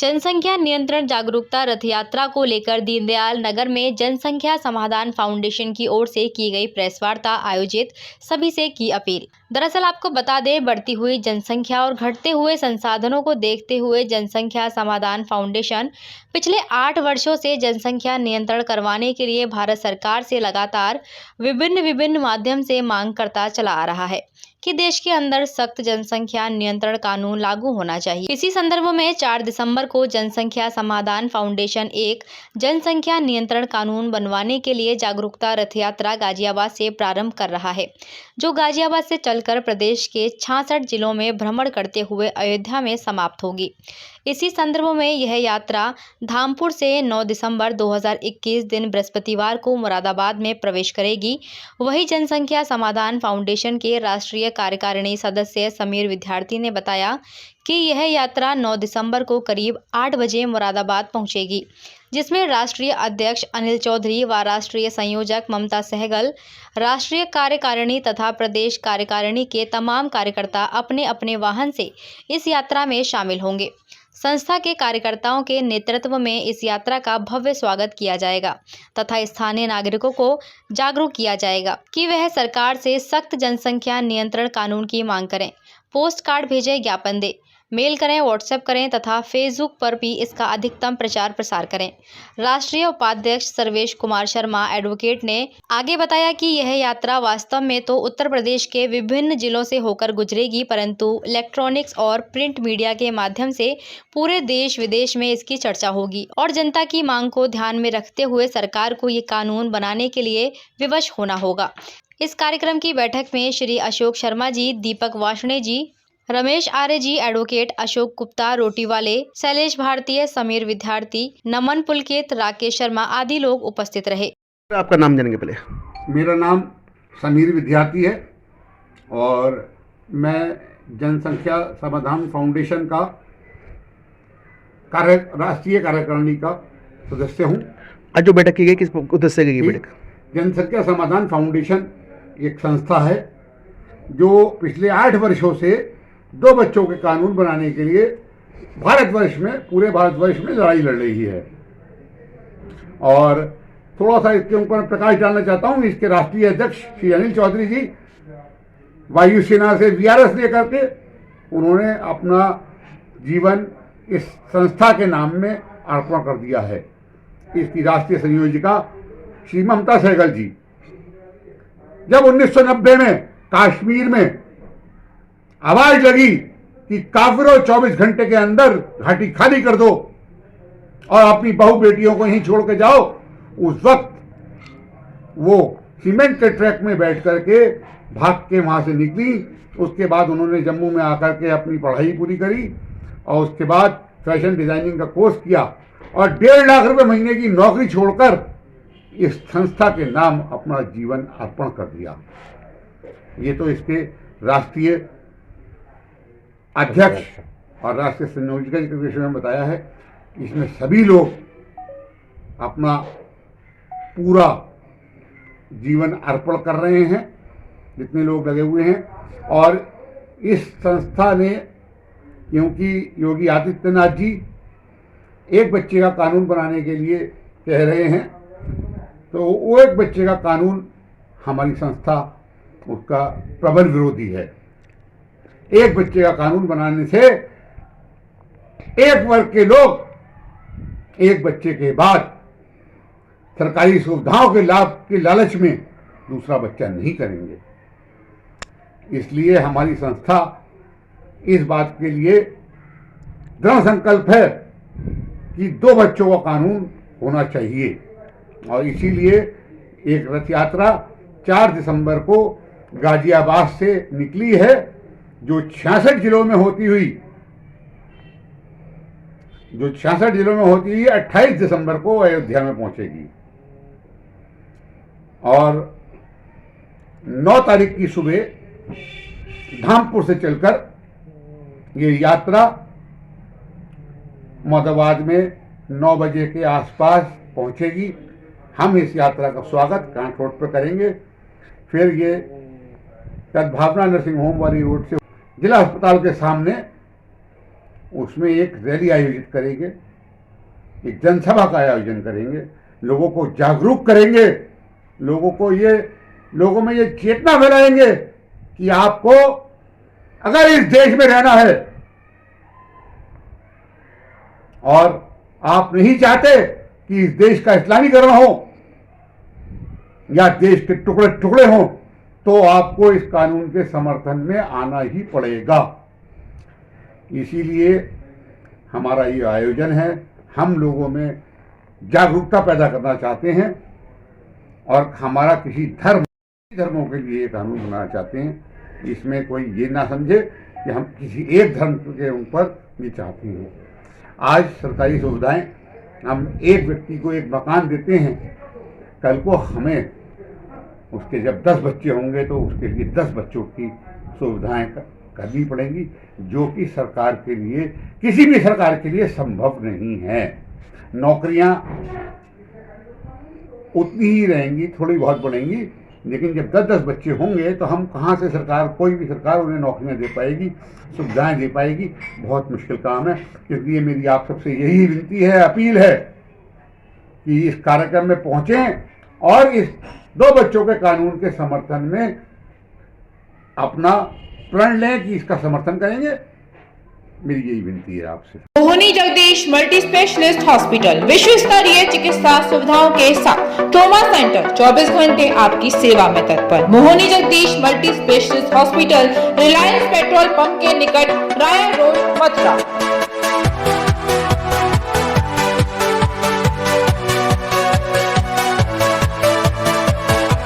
जनसंख्या नियंत्रण जागरूकता रथ यात्रा को लेकर दीनदयाल नगर में जनसंख्या समाधान फाउंडेशन की ओर से की गई प्रेस वार्ता आयोजित सभी से की अपील। दरअसल आपको बता दें, बढ़ती हुई जनसंख्या और घटते हुए संसाधनों को देखते हुए जनसंख्या समाधान फाउंडेशन पिछले 8 वर्षों से जनसंख्या नियंत्रण करवाने के लिए भारत सरकार से लगातार विभिन्न माध्यम से मांग करता चला आ रहा है कि देश के अंदर सख्त जनसंख्या नियंत्रण कानून लागू होना चाहिए। इसी संदर्भ में 4 दिसंबर को जनसंख्या समाधान फाउंडेशन एक जनसंख्या नियंत्रण कानून बनवाने के लिए जागरूकता रथ यात्रा गाजियाबाद से प्रारंभ कर रहा है, जो गाजियाबाद से चलकर प्रदेश के 66 जिलों में भ्रमण करते हुए अयोध्या में समाप्त होगी। इसी संदर्भ में यह यात्रा धामपुर से 9 दिसंबर 2021 दिन बृहस्पतिवार को मुरादाबाद में प्रवेश करेगी। वही जनसंख्या समाधान फाउंडेशन के राष्ट्रीय कार्यकारिणी सदस्य समीर विद्यार्थी ने बताया कि यह यात्रा 9 दिसंबर को करीब 8 बजे मुरादाबाद पहुंचेगी, जिसमें राष्ट्रीय अध्यक्ष अनिल चौधरी व राष्ट्रीय संयोजक ममता सहगल, राष्ट्रीय कार्यकारिणी तथा प्रदेश कार्यकारिणी के तमाम कार्यकर्ता अपने अपने वाहन से इस यात्रा में शामिल होंगे। संस्था के कार्यकर्ताओं के नेतृत्व में इस यात्रा का भव्य स्वागत किया जाएगा तथा स्थानीय नागरिकों को जागरूक किया जाएगा कि वह सरकार से सख्त जनसंख्या नियंत्रण कानून की मांग करें, पोस्ट कार्ड भेजें, ज्ञापन दें, मेल करें, व्हाट्सएप करें तथा फेसबुक पर भी इसका अधिकतम प्रचार प्रसार करें। राष्ट्रीय उपाध्यक्ष सर्वेश कुमार शर्मा एडवोकेट ने आगे बताया कि यह यात्रा वास्तव में तो उत्तर प्रदेश के विभिन्न जिलों से होकर गुजरेगी, परंतु इलेक्ट्रॉनिक्स और प्रिंट मीडिया के माध्यम से पूरे देश विदेश में इसकी चर्चा होगी और जनता की मांग को ध्यान में रखते हुए सरकार को ये कानून बनाने के लिए विवश होना होगा। इस कार्यक्रम की बैठक में श्री अशोक शर्मा जी, दीपक वार्ष्णेय जी, रमेश आर्य जी, एडवोकेट अशोक गुप्ता रोटीवाले, शैलेश भारतीय, समीर विद्यार्थी, नमन पुलकित, राकेश शर्मा आदि लोग उपस्थित रहे। आपका नाम जानेंगे पहले। मेरा नाम समीर विद्यार्थी है और मैं जनसंख्या समाधान फाउंडेशन का राष्ट्रीय कार्यकारिणी का सदस्य हूँ। आज जो बैठक की गई किस उद्देश्य से की बैठक? जनसंख्या समाधान फाउंडेशन एक संस्था है जो पिछले 8 वर्षों से 2 बच्चों के कानून बनाने के लिए पूरे भारतवर्ष में लड़ाई लड़ रही है। और थोड़ा सा इसके ऊपर प्रकाश डालना चाहता हूँ। इसके राष्ट्रीय अध्यक्ष श्री अनिल चौधरी जी वायुसेना से वीआरएस लेकर के उन्होंने अपना जीवन इस संस्था के नाम में अर्पण कर दिया है। इसकी राष्ट्रीय संयोजिका श्री ममता सहगल जी, जब 1990 में कश्मीर में आवाज लगी कि काफिरों 24 घंटे के अंदर घाटी खाली कर दो और अपनी बहू बेटियों को यहीं छोड़ के जाओ, उस वक्त वो सीमेंट के ट्रक में बैठ करके भाग के वहां से निकली। उसके बाद उन्होंने जम्मू में आकर के अपनी पढ़ाई पूरी करी और उसके बाद फैशन डिजाइनिंग का कोर्स किया और 1.5 लाख रुपए महीने की नौकरी छोड़कर इस संस्था के नाम अपना जीवन अर्पण कर दिया। ये तो इसके राष्ट्रीय अध्यक्ष और राष्ट्रीय संयोजिका के विषय में बताया है। इसमें सभी लोग अपना पूरा जीवन अर्पण कर रहे हैं, जितने लोग लगे हुए हैं। और इस संस्था ने, क्योंकि योगी आदित्यनाथ जी एक बच्चे का कानून बनाने के लिए कह रहे हैं, तो वो एक बच्चे का कानून हमारी संस्था उसका प्रबल विरोधी है। एक बच्चे का कानून बनाने से एक वर्ग के लोग एक बच्चे के बाद सरकारी सुविधाओं के लाभ के लालच में दूसरा बच्चा नहीं करेंगे। इसलिए हमारी संस्था इस बात के लिए दृढ़ संकल्प है कि 2 बच्चों का कानून होना चाहिए और इसीलिए एक रथ यात्रा 4 दिसंबर को गाजियाबाद से निकली है, जो 66 जिलों में होती हुई 28 दिसंबर को अयोध्या में पहुंचेगी और 9 तारीख की सुबह धामपुर से चलकर ये यात्रा मुरादाबाद में 9 बजे के आसपास पहुंचेगी। हम इस यात्रा का स्वागत कांट रोड पर करेंगे। फिर ये सद्भावना नर्सिंग होम वाली रोड से जिला अस्पताल के सामने उसमें एक रैली आयोजित करेंगे, एक जनसभा का आयोजन करेंगे, लोगों को जागरूक करेंगे, लोगों में ये चेतना फैलाएंगे कि आपको अगर इस देश में रहना है और आप नहीं चाहते कि इस देश का इस्लामीकरण हो या देश के टुकड़े टुकड़े हों, तो आपको इस कानून के समर्थन में आना ही पड़ेगा। इसीलिए हमारा ये आयोजन है। हम लोगों में जागरूकता पैदा करना चाहते हैं और हमारा किसी धर्मों के लिए कानून बनाना चाहते हैं। इसमें कोई ये ना समझे कि हम किसी एक धर्म के ऊपर ये चाहते हैं। आज सरकारी सुविधाएं, हम एक व्यक्ति को एक मकान देते हैं, कल को हमें उसके जब 10 बच्चे होंगे तो उसके लिए 10 बच्चों की सुविधाएं करनी पड़ेंगी, जो कि सरकार के लिए, किसी भी सरकार के लिए संभव नहीं है। नौकरियां उतनी ही रहेंगी, थोड़ी बहुत बढ़ेंगी, लेकिन जब 10-10 बच्चे होंगे तो हम कहाँ से कोई भी सरकार उन्हें नौकरियां दे पाएगी, सुविधाएं दे पाएगी? बहुत मुश्किल काम है। इसलिए मेरी आप सबसे यही विनती है, अपील है कि इस कार्यक्रम में पहुंचें और इस 2 बच्चों के कानून के समर्थन में अपना प्रण लें कि इसका समर्थन करेंगे। मेरी यही विनती है आपसे। मोहनी जगदीश मल्टी स्पेशलिस्ट हॉस्पिटल विश्व स्तरीय चिकित्सा सुविधाओं के साथ ट्रॉमा सेंटर 24 घंटे आपकी सेवा में तत्पर। Mohini Jagdish multi specialist hospital, Reliance petrol pump के निकट, राया रोड, मथुरा।